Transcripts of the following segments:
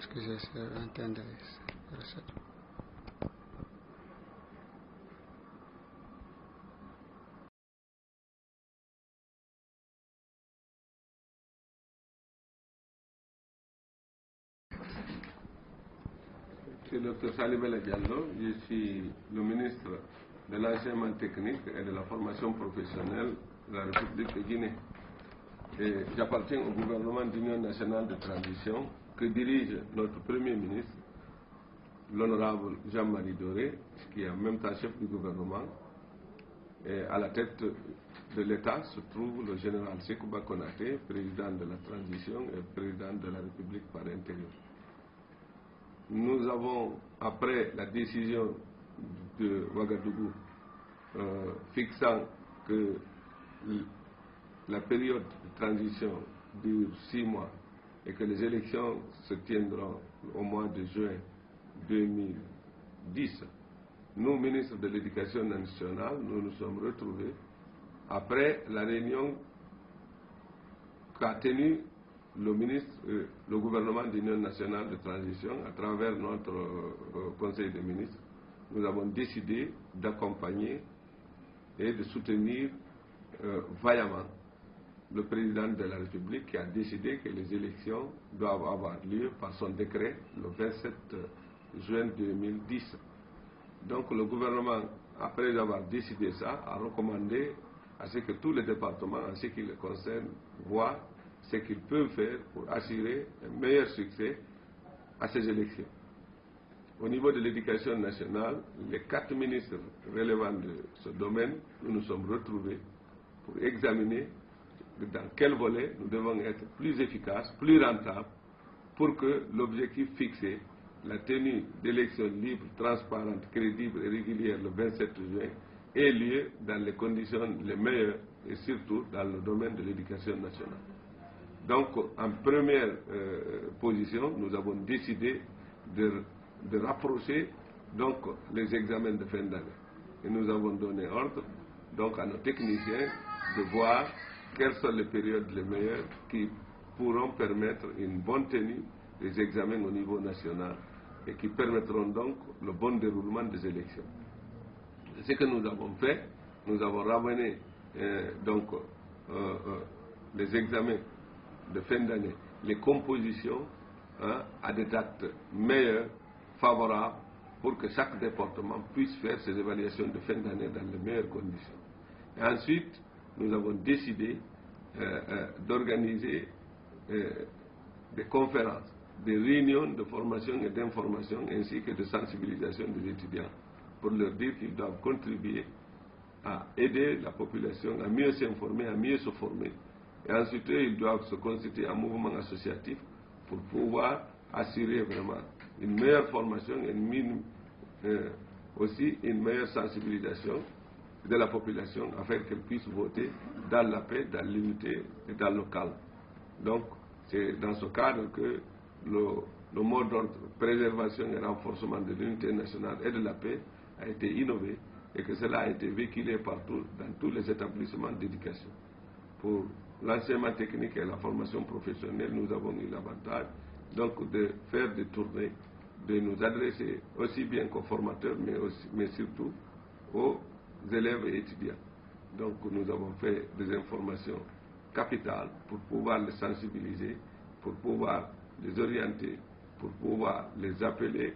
Excusez, c'est entendre. Je suis Dr Salibele Diallo, je suis le ministre de l'enseignement technique et de la formation professionnelle de la République de Guinée. Et j'appartiens au gouvernement d'Union nationale de transition que dirige notre Premier ministre, l'honorable Jean-Marie Doré, qui est en même temps chef du gouvernement. Et à la tête de l'État se trouve le général Sekouba Konaté, président de la transition et président de la République par intérim. Nous avons, après la décision de Ouagadougou fixant que la période de transition dure 6 mois et que les élections se tiendront au mois de juin 2010, nous, ministres de l'Éducation nationale, nous nous sommes retrouvés après la réunion qu'a tenue le gouvernement d'Union nationale de transition à travers notre Conseil des ministres. Nous avons décidé d'accompagner et de soutenir vaillamment le président de la République qui a décidé que les élections doivent avoir lieu par son décret le 27 juin 2010. Donc le gouvernement, après avoir décidé ça, a recommandé à ce que tous les départements, en ce qui les concerne, voient ce qu'ils peuvent faire pour assurer un meilleur succès à ces élections. Au niveau de l'éducation nationale, les 4 ministres relevant de ce domaine, nous nous sommes retrouvés pour examiner dans quel volet nous devons être plus efficaces, plus rentables, pour que l'objectif fixé, la tenue d'élections libres, transparentes, crédibles et régulières le 27 juin, ait lieu dans les conditions les meilleures et surtout dans le domaine de l'éducation nationale. Donc, en première position, nous avons décidé de rapprocher donc, les examens de fin d'année. Et nous avons donné ordre donc, à nos techniciens de voir quelles sont les périodes les meilleures qui pourront permettre une bonne tenue des examens au niveau national et qui permettront donc le bon déroulement des élections. Ce que nous avons fait, nous avons ramené les examens de fin d'année, les compositions à des dates meilleures, favorables, pour que chaque département puisse faire ses évaluations de fin d'année dans les meilleures conditions. Et ensuite, nous avons décidé d'organiser des conférences, des réunions de formation et d'information, ainsi que de sensibilisation des étudiants, pour leur dire qu'ils doivent contribuer à aider la population à mieux s'informer, à mieux se former. Et ensuite, ils doivent se constituer en mouvement associatif pour pouvoir assurer vraiment une meilleure formation et aussi une meilleure sensibilisation de la population afin qu'elle puisse voter dans la paix, dans l'unité et dans le calme. Donc, c'est dans ce cadre que le mot d'ordre préservation et renforcement de l'unité nationale et de la paix a été innové et que cela a été véhiculé partout dans tous les établissements d'éducation. Pour l'enseignement technique et la formation professionnelle, nous avons eu l'avantage donc de faire des tournées, de nous adresser aussi bien qu'aux formateurs, mais surtout aux élèves et étudiants. Donc nous avons fait des informations capitales pour pouvoir les sensibiliser, pour pouvoir les orienter, pour pouvoir les appeler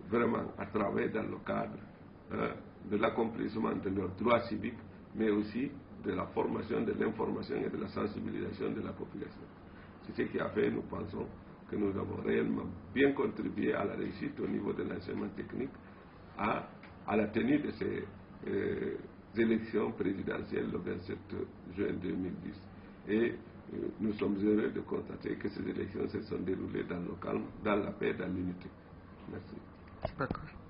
vraiment à travailler dans le cadre de l'accomplissement de leurs droits civiques, mais aussi de la formation, de l'information et de la sensibilisation de la population. C'est ce qui a fait, nous pensons, que nous avons réellement bien contribué à la réussite au niveau de l'enseignement technique, à la tenue de ces élections présidentielles le 27 juin 2010. Et nous sommes heureux de constater que ces élections se sont déroulées dans le calme, dans la paix, dans l'unité. Merci. D'accord.